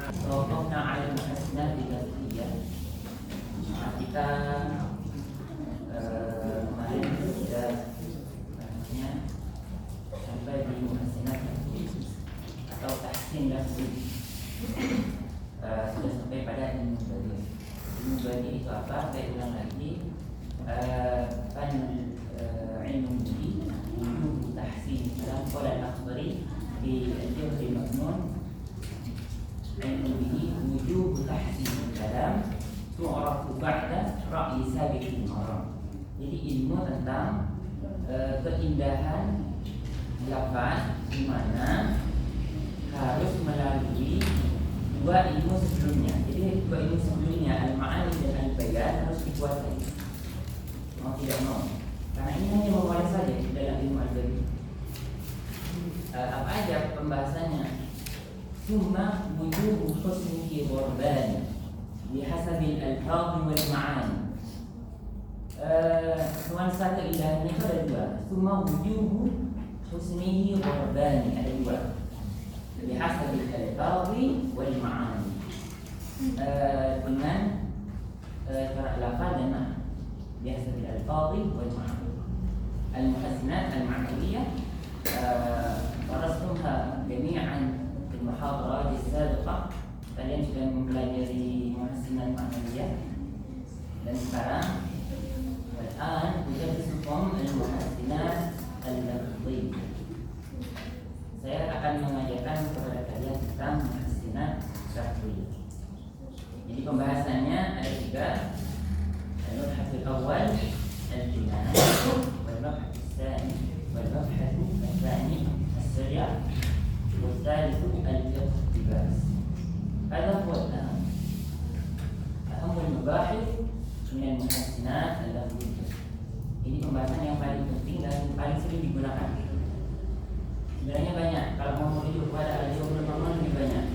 Contohnya ada muhassinat dzatiyah. Kita kemarin sudah namanya sampai di muhassinat atau tahsin lafzi. Sudah sampai pada ilmu badi. Ilmu badi itu apa? Saya ulang lagi. Ilmu badi wujud tahsin dalam qala al-Akhdari di al-Jawhar al-Maknun. Ilmu badi wujud tahsin dalam tu'rafu ba'da ra'yi sabiqin orang. Jadi ilmu tentang keindahan lafaz di mana harus melalui dua ilmu sebelumnya. Jadi dua ilmu sebelumnya al-ma'ani dan al-bayan harus dikuasai. Mau tidak mau. Karena ini hanya mewaris saja di dalam ilmu al-bayan. Apa aja pembahasannya? Summa wujuhu husnihi ghurban bihasabil al-fadhi wal ma'ani. Nuansa keindahannya itu ada dua. Summa wujuhu husnihi ghurban, ada dua. Bihasabil al-fadhi wal ma'ani. Dengan cara lafaz dan makna. Bihasabil al-fadhi wal ma'ani. Al-muhassinat al-ma'nawiyah درسناها جميعا في المحاضرات السابقة. Kalian sudah mempelajari muhassinat ma'nawiyah dan sekarang udhirisukum al-muhassinat al-lafzi. Saya akan mengajarkan kepada kalian tentang muhassinat lafzi. Jadi pembahasannya ada tiga. Al-mabhasul awal al-jinas, wal-mabhasul tsani, wal-mabhasul tsani as-sari', wal-thalith al-iqtibas. هذا هو الأهم المباحث من المحسنات اللفظية. Ini pembahasan yang paling penting dan paling sering digunakan. Sebenarnya banyak. Kalau mau merujuk pada al-Jawhar al-Maknun lebih banyak.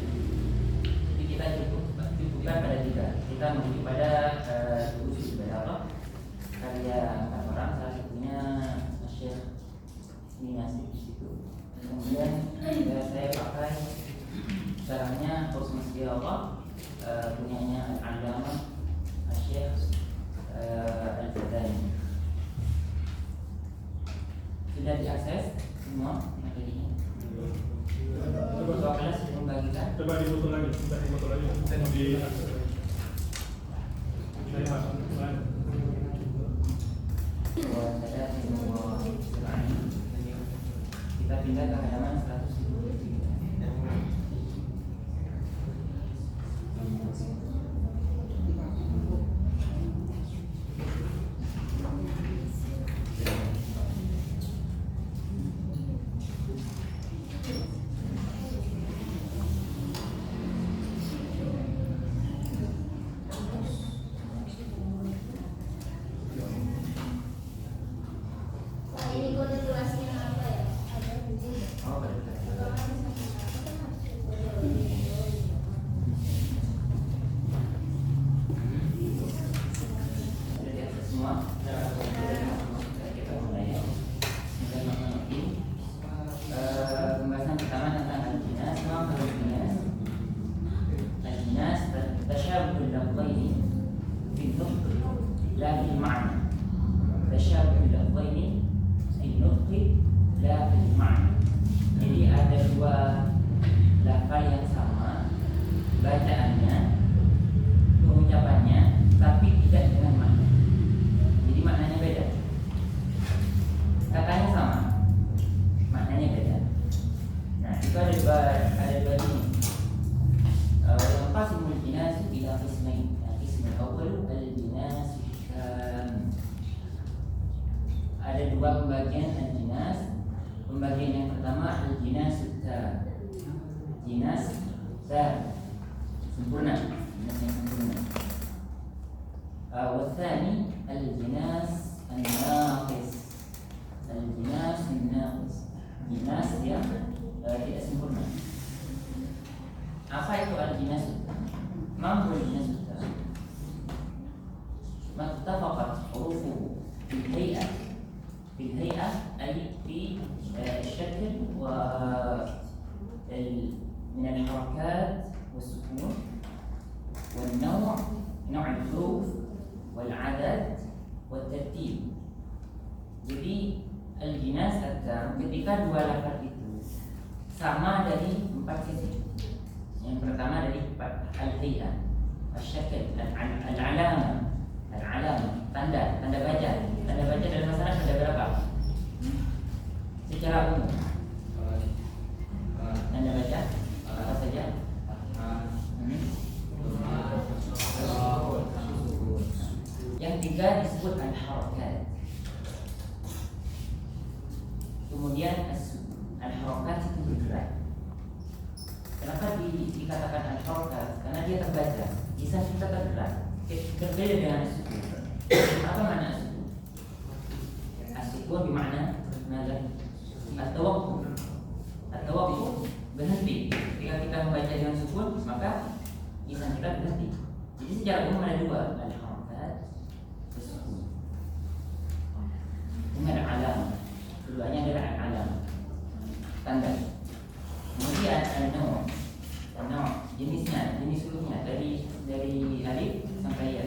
Tapi kita cukupkan pada tiga. Kita merujuk pada usul berapa? Karya empat orang, salah satunya Syekh Minasib di situ. Kemudian saya pakai caranya Khusus Allah punyanya Al-Allamah Syekh Al-Fadani. Sudah diakses semua materinya. Coba kelas membagikan. Coba difoto lagi, Kita pindah ke halaman 123. Ada dua pembagian al-jinas. Pembagian yang pertama al-jinas jinas sempurna, jinas yang sempurna. Wathani al-jinas an-naqis, al-jinas an-naqis, jinas yang tidak sempurna. Apa itu al-jinas? Mampu al-jinas mattafaqat hurufuhu fil hay'ah, أي في الشكل من الحركات والسكون al-hay'ah, al-syakl, al-alamah, tanda baca. Tanda baca dalam masalah ada berapa? Secara umum. Tanda baca apa saja? Yang tiga disebut al-harakat. Kemudian al-harakat itu bergerak. Kenapa dikatakan al-harakat? Karena dia terbaca, lisan kita tergerak. Berbeda dengan as-sukun. Apa makna as-sukun? As-sukun bermakna at-tawaqquf. At-tawaqquf berhenti. Ketika kita membaca dengan sukun, maka lisan kita berhenti. Jadi secara umum ada dua, al-harakat, as-sukun. Ini ada alam. Keduanya adalah alam, tanda. Kemudian an-naw', jenis hurufnya dari alif sampai ya.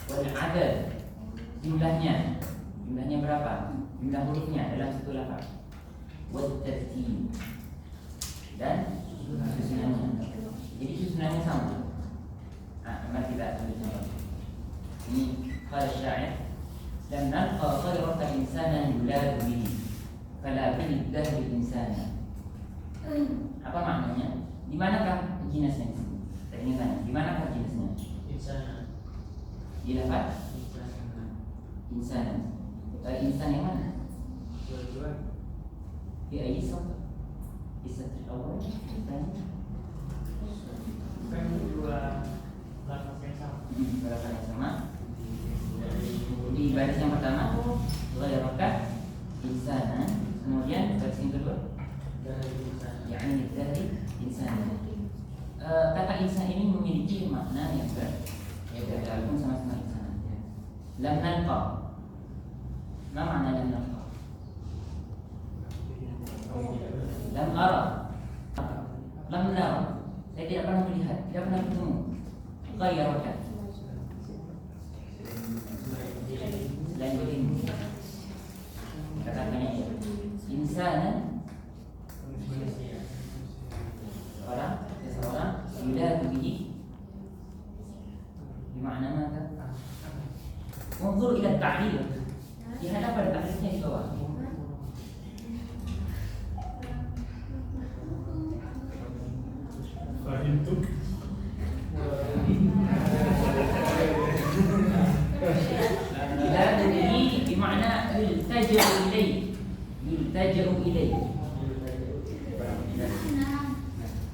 Wal adad, jumlahnya berapa? Jumlah hurufnya dalam satu lafaz. Wat tartib, dan susunannya. Jadi susunannya sama. Mari kita ambil contoh. Ini qala syair, lam nalqa ghayraka insanan yuladu bihi fala bil dahri insana. Apa maknanya? Di manakah jenisnya? Saya ingin tanya, di manakah jenisnya? Insana. Di lafaz insana. Insan yang mana? Dua-dua. Di ayat satu. Isat awal. Insan. Kan dua lafaz yang sama. Lafaz yang sama. Di baris yang pertama, ghayraka insana. Kemudian baris yang kedua, yakni dari insan. Kata insan ini memiliki makna yang bergabung sama-sama insan. Lam nalqa. Ma makna lam nalqa? Lam ara. Lam nara. Saya tidak pernah melihat, tidak pernah bertemu. Ghayraka. Lain begini. Katakannya insan, seseorang yuladu bihi, di makna mana? Unzur ila ta'lil. Lihat apa ada ta'lilnya di bawah. Fahimtuk. Yuladu bihi bermakna yultaja'u ilaih. Yultaja'u ilaih.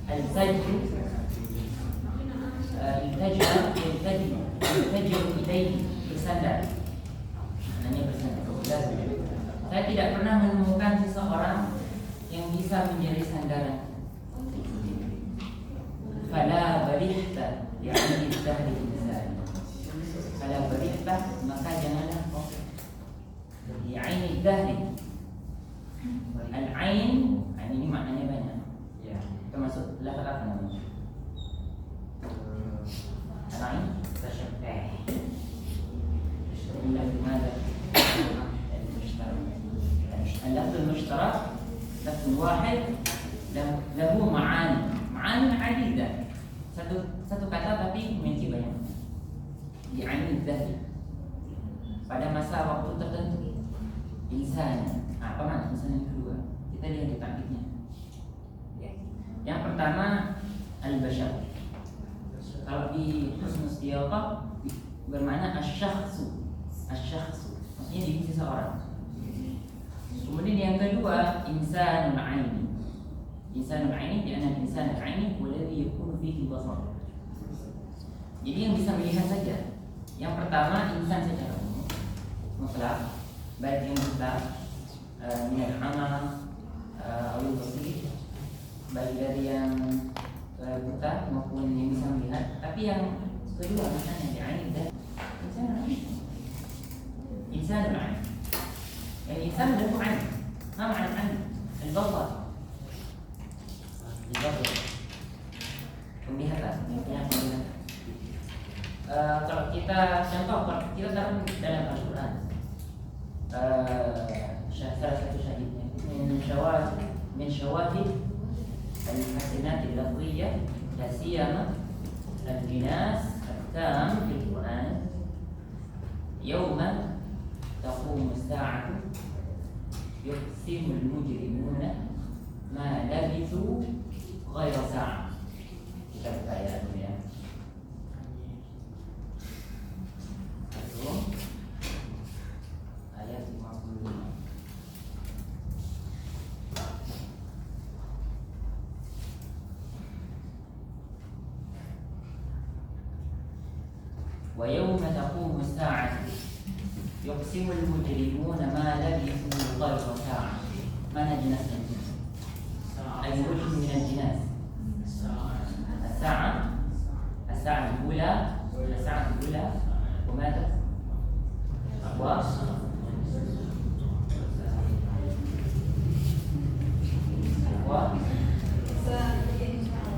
Al-sajdu yultaja'u ilaih, bersandar. Maknanya bersandar. Saya tidak pernah menemukan seseorang yang bisa menjadi sandaran. Fala barihta, yakni dahri insan. Fala barihta, maka janganlah kau di aini dahri. Al-ain, ini maknanya banyak. Ya, termasuk lafaz apa namanya? Al-ain tasyabbah. اللفظ المشترك لفظ واحد له معاني عديدة. Satu kata tapi memiliki banyak. Di ain dahri, pada masa waktu tertentu. Insan, apa makna insan yang kedua? Kita lihat di takrifnya. Yang pertama al-bashar. Kalau di husnul siyaqah bermakna asy-syakhsu. Maksudnya diri seseorang. Kemudian yang kedua insanul aini. Insanul aini, karena insanul aini walladhi yakunu fihi basar. Jadi yang bisa melihat saja. Yang pertama insan secara umum, mutlak, baik yang mutlak minal amal awil basir, baik dari yang buta maupun yang bisa melihat. Tapi yang kedua misalnya di ain dan insan al-ain. Yang insan lahu ain. Ma ma'na ain? Al-basar. Al-basar. Penglihatan, yang penglihatan. Kalau kita contoh, kita taruh dalam Al-Quran, salah satu syahidnya min syawahid al-hasanat al-lafziyah la siyama الجناس التام في القرآن يوم تقوم الساعة يقسم المجرمون ما لبثوا غير ساعة. Kita buka ayat dulu ya. Ayat 55. ويوم تقوم الساعة يقسم المجرمون ما لبثوا غير ساعة. mana jinasnya? Al-wujud min al-jinas. الساعة الأولى وماذا؟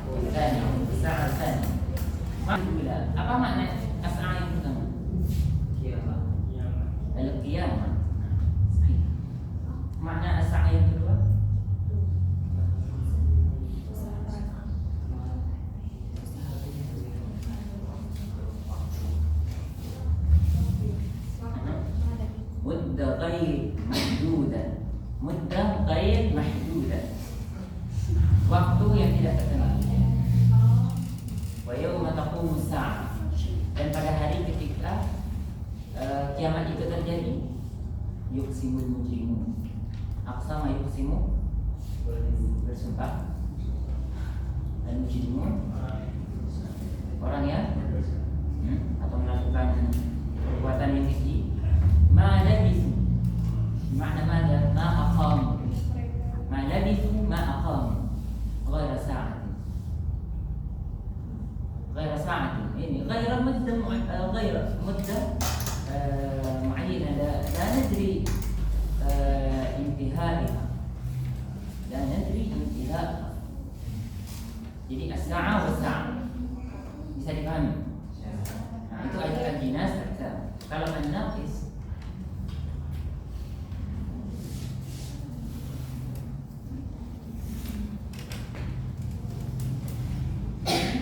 والثانية الساعة الثانية. الأولى apa makna الساعة yang pertama? Al-qiyamah. Makna الساعة yang kedua? مدة غير محدودة, waktu yang tidak tertentu. Wa yauma taqumu as-sa'ah, dan pada hari ketika kiamat itu terjadi, yuqsimul mujrimun. Aqsama yuqsimu, bersumpah, dan mujrimun orang yang atau melakukan perbuatan yang keji. Ma labithu, makna mada? Ma aqamu. Ma labithu ma aqamu ghaira sa'atin. Ghaira sa'atin. Ini ghaira muddah معينة لا ندري انتهائها. لا ندري انتهائها. Jadi as-sa'a wa sa'a bisa dipahami. Itu adalah jinas. Kalau an-naqis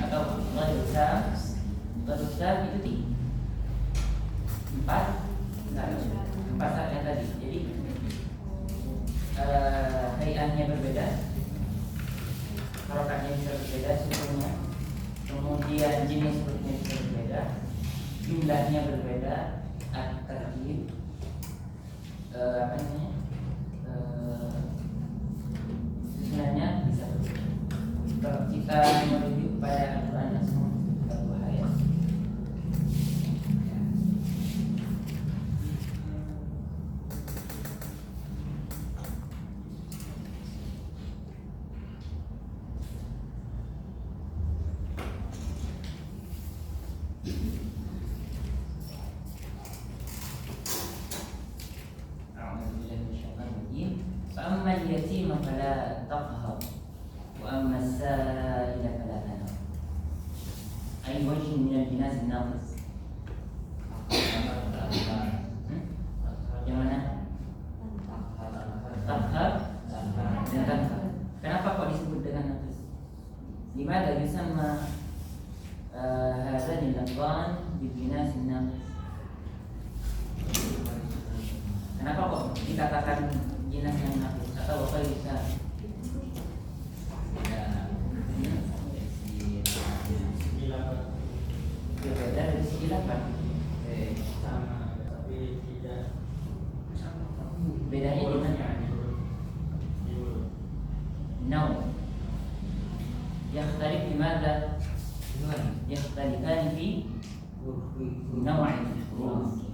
atau ghairu tam itu empat saatnya tadi. Jadi hay'ahnya berbeda, harokatnya bisa berbeda, sukunnya, kemudian jenis hurufnya bisa berbeda, jumlahnya berbeda, at-tartib, susunannya bisa berbeda. Kalau kita merujuk pada Al-Quran langsung dua ayat. فأما اليتيم فلا تقهر وأما السائل فلا تنهر. أي وجه من الجناس الناقص؟ Yang mana? Takhar dan tanhar. Kenapa kok disebut dengan naqis? Limadha yusamma hadzani al-lafzan bil-jinas an-naqis? Kenapa kok dikatakan jinas yang naqis atau apa bisa? Berbeda dari segi lafaz. Sama, tapi tidak sama. Bedanya di mana? Naum. Yakhtalif fi madza? Yakhtalifan fi naw'i al-huruf.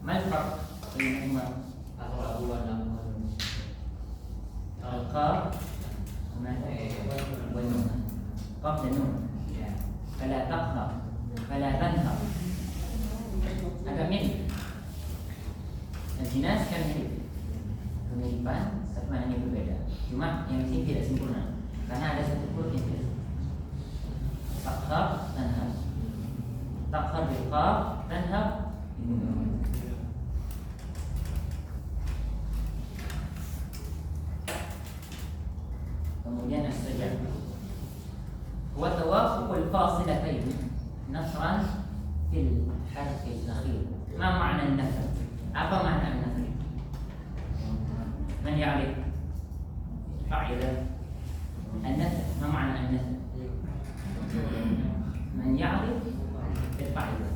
Ma al-farq bainahuma? Al-qaf wal-nun. Qaf dan nun. Fala taqhar, fala tanhar. Agak mirip. Al-jinas kan mirip. Kemiripan, tapi maknanya berbeda. Cuma yang di sini tidak sempurna karena ada satu huruf yang tidak. Taqhar, tanhar. Taqhar bil qaf, tanhar bil nun. Kemudian as-sajdah wa tawafuq الفاصلتين نثرا في الحرف الأخير. ما معنى النثر؟ apa معنى النثر؟ من يعرف قاعدة النثر؟ ما معنى النثر؟ من يعرف القاعدة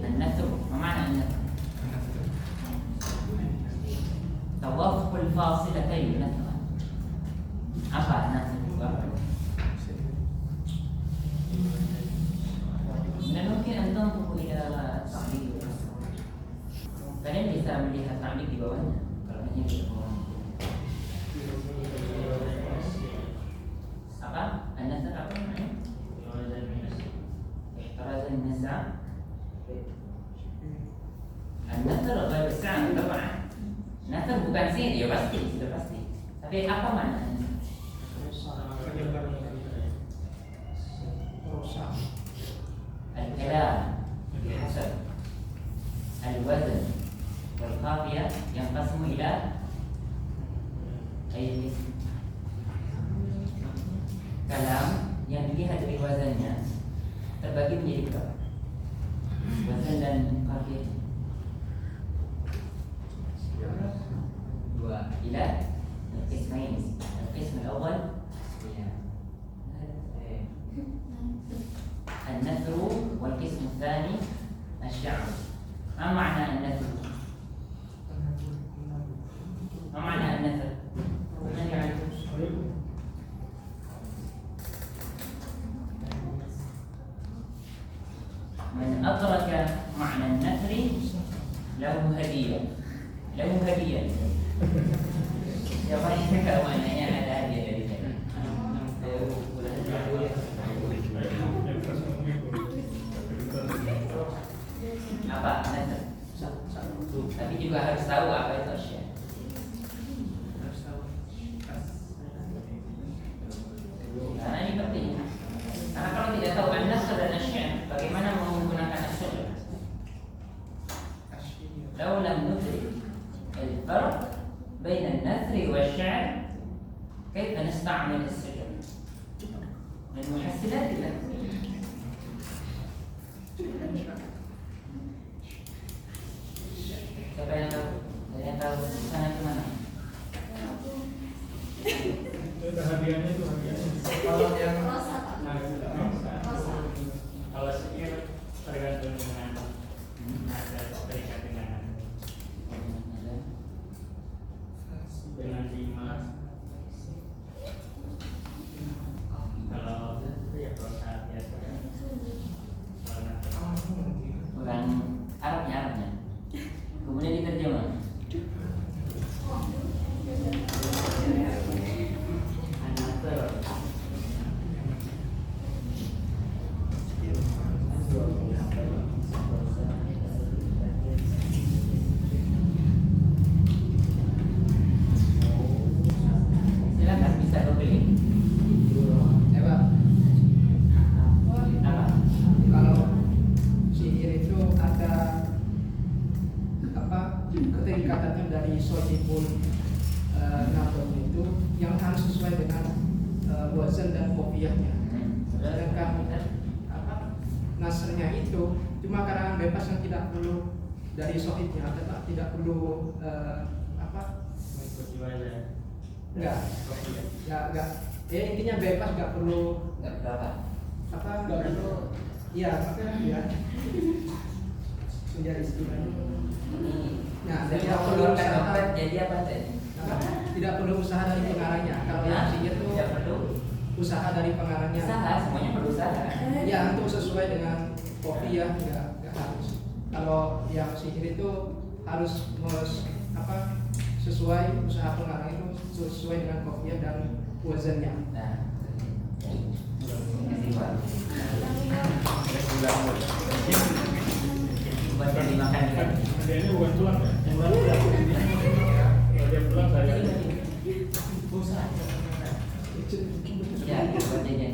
النثر؟ ما معنى النثر؟ توافق الفاصلتين نثرا. apa النثر؟ dan mungkin anda mempunyai ta'liq. Kalian bisa melihat ta'liq di bawahnya kalau hanya di bawah. Apa? An-nasr apa namanya? Ihtiraz an-nasr. An-nasr غير السعر طبعا. Nasr bukan sin, ya pasti, sudah pasti. Tapi apa maknanya? الكلام بحسب الوزن والقافية ينقسم إلى أي قسم؟ Kalam yang dilihat dari wazannya terbagi menjadi berapa? Wazan dan qafiyah. Dua. Ila al-qismain. Al-qism al-awwal النثر والقسم الثاني الشعر. ما معنى النثر؟ ما معنى النثر؟ من يعرف؟ من أدرك معنى النثر له هدية. له هدية. Siapa yang tahu maknanya ada hadiah dari saya? Apa? Nasr. Tapi juga harus tahu apa itu asyar. Karena ini penting. Karena kalau tidak tahu an-nasr dan asyar, bagaimana mau menggunakan asyar? Lau lam nudrik al-farq bain an-nasr wa asyar, كيف نستعمل السجن؟ من محسنات النثر. Siapa yang tahu? Saya yang tahu sana ke mana? Hadiahnya itu hadiahnya. Kalau yang Kalau sihir tergantung dengan ada terikat dengan lima. Kalau ya rosa biasa. Bukan Arabnya. Kemudian diterjemah. Silakan bisa beli. Apa? Kalau sihir itu ada keterikatannya dari sojipun nabung itu yang harus sesuai dengan wazan dan kopiahnya. Sedangkan nasrnya itu cuma karangan bebas yang tidak perlu dari sohibnya, tidak perlu Mengikuti wajah. enggak. Intinya bebas, nggak perlu Enggak berapa? nggak perlu. Iya, ya. Menjadi istilahnya. Nah, tidak perlu usaha. Jadi apa tadi? Tidak perlu usaha dari pengarangnya. Kalau yang sihir itu tidak perlu usaha dari pengarangnya. usaha, semuanya berusaha. Ya, untuk sesuai dengan kopiah nggak harus. Kalau yang sihir itu harus sesuai usaha pengarang itu sesuai dengan kopiah dan wazannya. Nah, kasih Pak. Buat yang dimakan kan? Hadiahnya bukan tulang ya? Yang lalu ya. Kalau dia pulang saya. Usaha. Ya, buat jajan.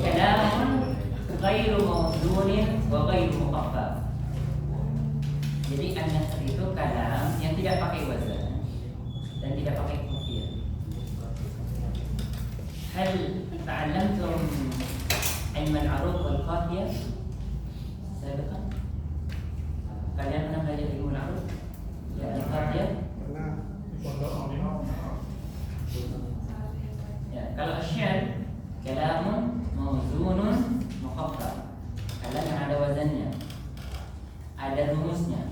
كلام غير موزون وغير مخفف. an-nasr itu kalam yang tidak pakai wazan dan tidak pakai kafiyah. Hal ta'allamtum ilm al-'arud wal qafiyah sabiqan? Kalian pernah belajar ilmu al-'arud? Ya, al-qafiyah? Pondok Amino. Ya, kalau syair kalamun mawzunun muqaddar. Kalam yang ada wazannya, ada rumusnya,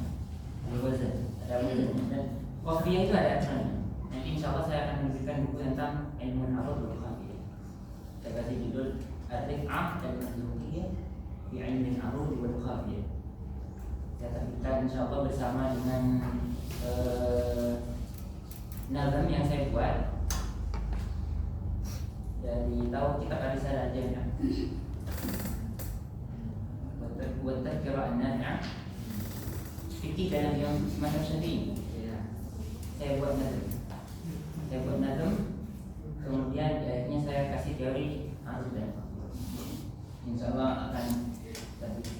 ada wazan, ada wazannya. Dan qafiyah itu ada aturannya. Nanti insyaallah saya akan memberikan buku tentang ilmu al-'arud wal qafiyah. Saya kasih judul Ar-Rif'ah al-Mazhuriyah fi ilmi al-'arud wal qafiyah. Saya terbitkan insyaallah bersama dengan nazam yang saya buat dari tahu kitab Ar-Risalah Al-Jami'ah buat tadhkirah an-nafi'ah fikih dalam yang mazhab Syafi'i. Saya buat nazam, kemudian akhirnya saya kasih teori arus dan insyaallah akan terbit.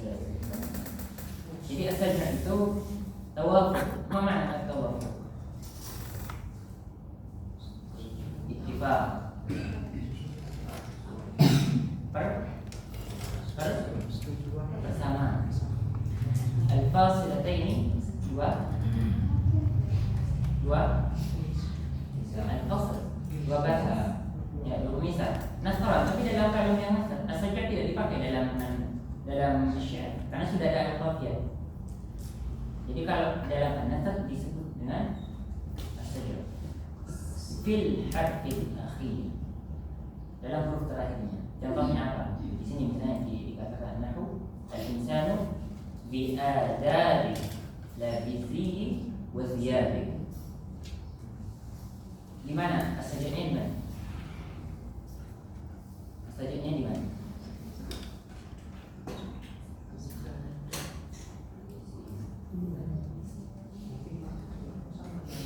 Jadi asalnya itu tawafuk. Apa makna tawafuk? Ittifaq, bersama. Al-fasilataini dua al-fasl dua bahasa, ya dua misal. Nasran, tapi dalam kalam yang nasr asalnya tidak dipakai dalam syair karena sudah ada al-qafiyah. Jadi kalau dalam an-nasr disebut dengan as-sajr fil harfil akhir, dalam huruf terakhirnya. Contohnya apa? Di sini misalnya dikatakan nahu al-insanu bi adabi labisihi wa ziyabi. Di mana as-sajrnya di mana? As-sajrnya di mana?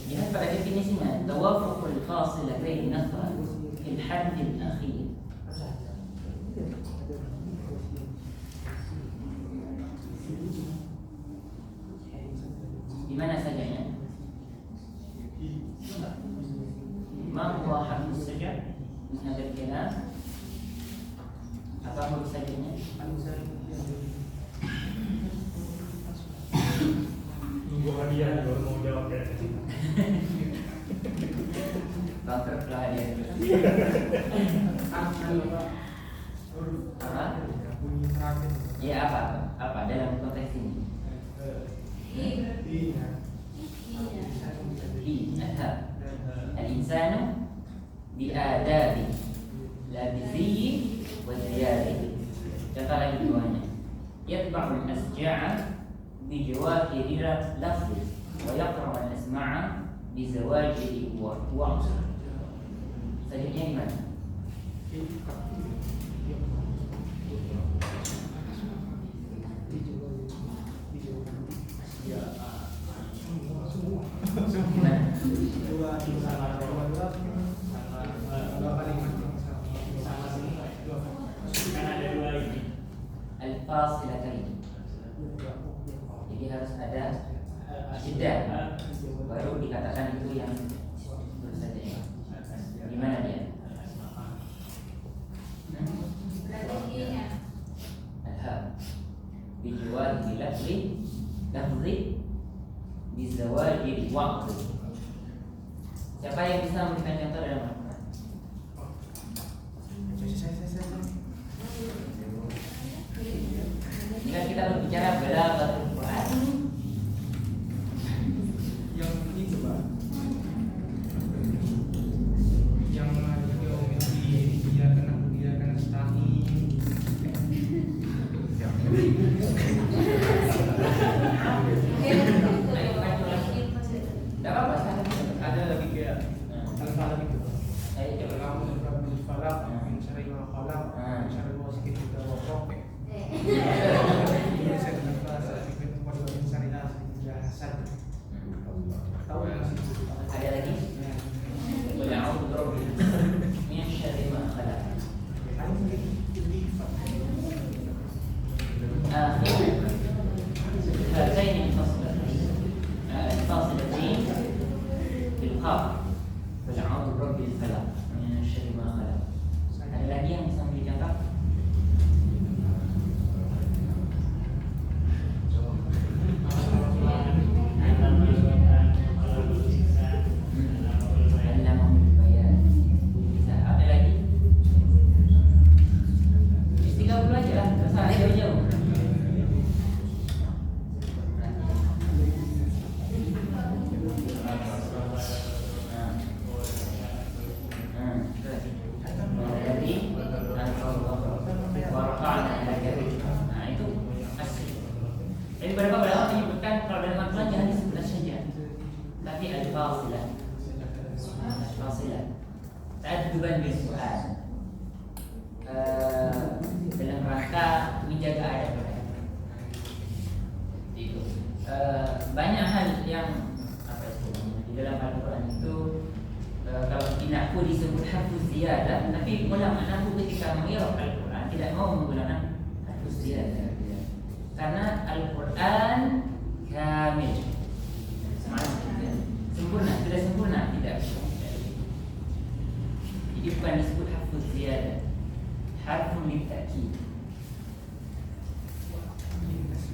Lihat pada definisinya, tawafuqul fasilatayn nasran fil harfil akhir. Di mana sajanya? Ma huwa harfus saja? Min hadzal kalam. Apa huruf sajanya? Nunggu hadiah baru mau jawab ya. Bangker hadiah. Apa? Ya apa dalam konteks ini? Al-insanu bi'adabi labisihi wa ziyadi. Contoh lagi duanya. Yatba'u al-asja'a bijawahiri lafzi wa yaqra'u al-asma'a bizawajiri wa. Sajanya di mana? Al-fasilatain. Jadi harus ada jeda baru dikatakan itu yang bersajanya. Di mana dia? Al-ha bijual bilafri lafzi bizawajir waqti. Siapa yang bisa memberikan contoh dalam Al-Quran? Jika kita berbicara balaghatul Quran, yang itu Pak, yang dia kena stani. tidak apa-apa, Ada lagi kayak al-falaq itu. saya coba. Kamu sudah al-falaq, mencari al-falaq, mencari wasik juga wafaq. Ini saya dengar bahasa fikih kepada mencari nasi jahasan. Tahu yang situ? Ada lagi? Qul a'udzu birabbil min syarri ma khalaq. Akhir hadaini al-faslain Qaf. Qul a'udzu birabbil falaq min syarri ma khalaq. Ada lagi yang bisa memberi contoh? Ta'adduban bil Quran, dalam rangka menjaga adab itu. Banyak hal yang di dalam Al-Quran itu kalau nahu disebut hafuz ziyadah, tapi ulama nahu ketika mengira Al-Quran tidak mau menggunakan hafuz ziyadah karena Al-Quran kamil, sempurna, sudah sempurna, tidak. Jadi bukan disebut hafuz ziyadah, harfun litta'kid.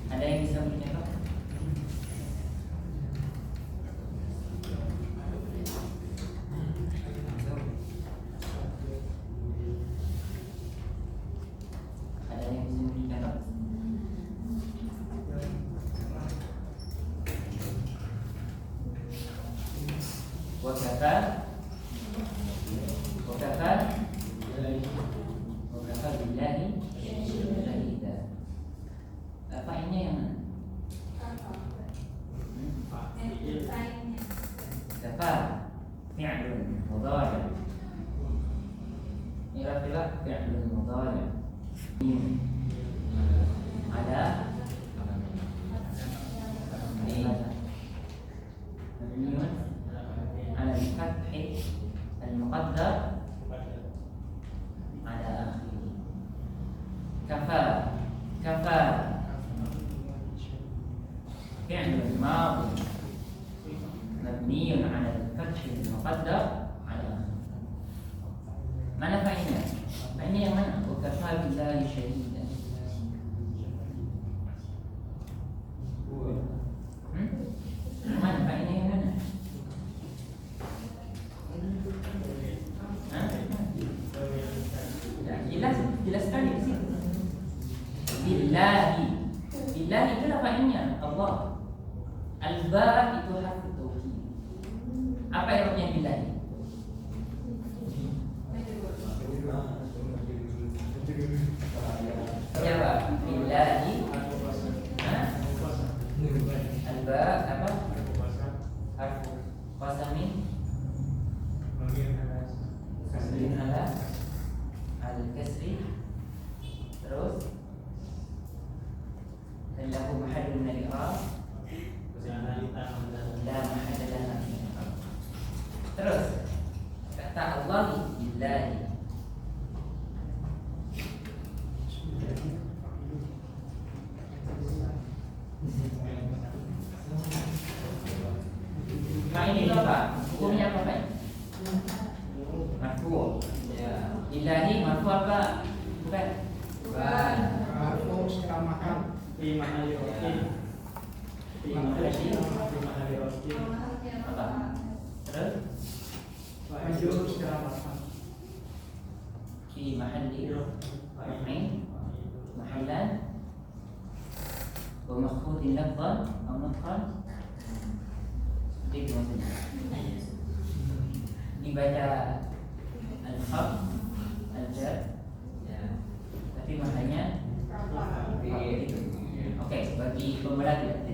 Ada yang bisa mencontoh? Ada yang bisa mencontoh? Wakafa billahi syahida. Apa ini yang mana? Kafa fi'lun mudhari'. I'rab fi'lun mudhari'. Ada mabniun ala al-fath al-muqaddar ala akhirih. Kafa fi'lun madhi mabniun ala al-fath al-muqaddar ala akhirih. Mana fa'ilnya? Fa'ilnya yang mana? Wa kafa billahi syahida. Mana fa'ilnya yang mana? Jelas sekali di situ. Billahi itu fa'ilnya Allah. Al-ba itu harfu tauhid. Apa artinya billahi? Jawab. Billahi. Al-ba apa? Harfu qasamin. Kasrin ala al-kasri. Terus lahu mahallun min al-i'rab, la mahalla lahu min al-i'rab. Terus kata Allah billahi. Nah ini apa? Hukumnya apa Pak? Marfu. Ya. Billahi marfu apa? Bukan. Marfu secara mahal. Fi mahali rafin. Fi mahali rafin. Apa? Terus Majrur secara mahal. Fi mahalli raf'in mahallan wa makhfudin lafzan aw nutqan. Itu maksudnya. Dibaca al-khaf al-jar ya. Tapi maknanya itu. Oke, bagi pembelajar.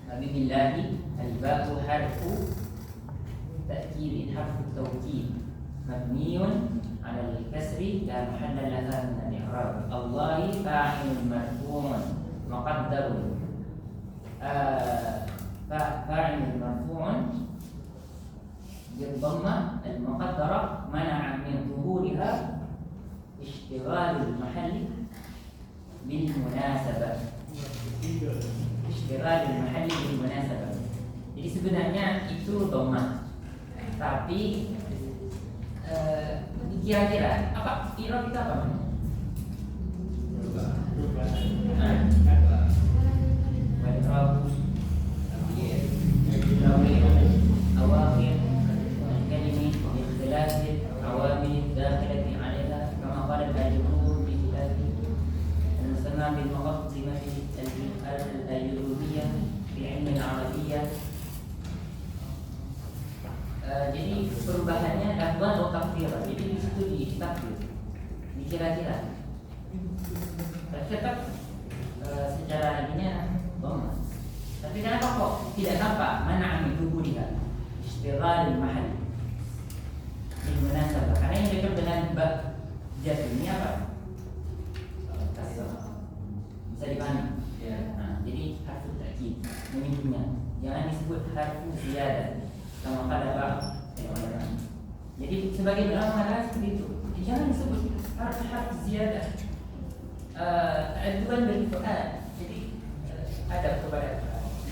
Nabi billahi al-ba'u harfu ta'kid, harfu tawkid mabniun 'ala al-kasri la mahalla laha min al-i'rab. Allahi fa'ilun marfu'un muqaddarun fa'ilun marfu'un بالضمة المقدرة منع من ظهورها اشتغال المحل بالمناسبة. اشتغال المحل بالمناسبة. Jadi sebenarnya itu dhamma, tapi kira-kira apa i'rab itu apa? أواخر الكلمة باختلاف عوامل الداخلة عليها كما قال الآجرون في كتابه المسمى بالمقدمة الأيلولية في علم العربية. Jadi perubahannya lafzan atau takdir. Jadi di situ ditakdir, dikira-kira. Tetap secara ininya dhamma. Tapi kenapa kok tidak tampak mana ambil tubuh dia istighal mahal ini munasabah? Karena yang dekat dengan bab jatuh ini apa? Kasih bisa dipahami ya. Nah, jadi harfu ta'kid menyebutnya jangan disebut harfu ziyadah sama pada bab. Jadi sebagai ulama mengatakan seperti itu, jangan disebut harfu ziyadah. Aduan dari Quran, jadi ada kepada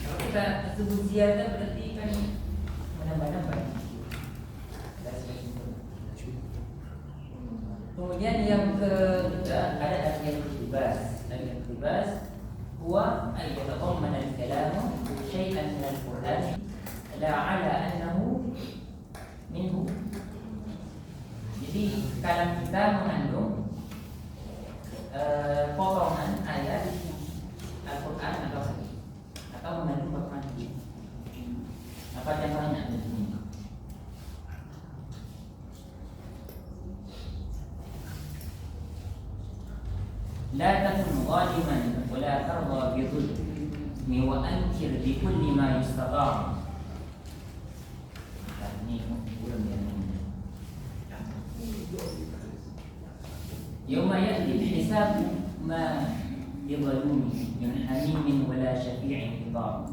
kalau kita sebut ziyadah berarti kan menambah-nambah. Kemudian yang ketiga ada al-ihtibas. Al-ihtibas huwa ay yatadammana al-kalam syai'an min al-Qur'an la 'ala annahu minhu. Jadi kalam kita mengandung potongan ayat Al-Quran atau mengandung potongan hadis. Apa contohnya di sini? La takun zaliman wa la tarda bi dhulmi wa ankir bi kulli ma yustata'. Ini belum ya. Yawma ya'ti al-hisab ma bidhalumi min hamimin wa la syafi'in hidab.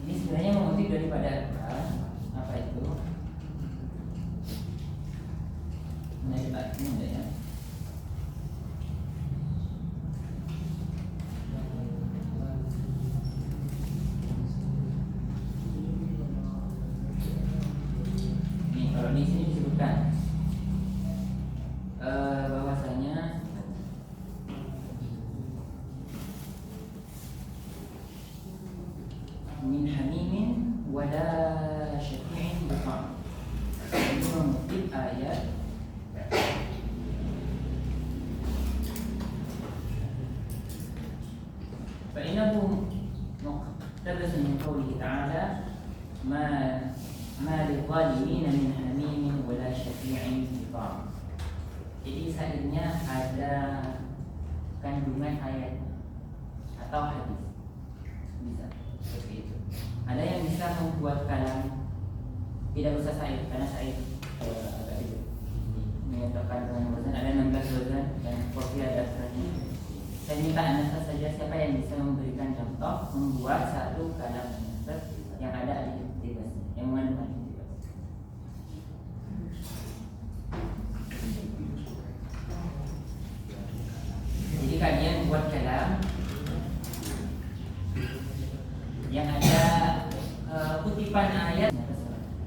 Ini sebenarnya mengutip daripada apa itu? Naibatnya enggak ya? Nih kalau di sini disebutkan bahwasanya min hamimin wala syafi'in hidab. Ini mengutip ayat فإنه مقتبس من قوله تعالى ما للظالمين من حميم ولا شفيع حفاظ. Jadi seandainya ada kandungan ayat atau hadis bisa seperti itu. Ada yang bisa membuat kalam tidak usah Sa'id karena Sa'id agak itu menyatakan dengan wazan ada 16 wazan dan kopi ada 100. Saya minta Anda saja siapa yang bisa memberikan contoh membuat satu kalam yang ada al-ihtibas, yang mengandung al-ihtibas. Jadi kalian buat kalam yang ada kutipan ayat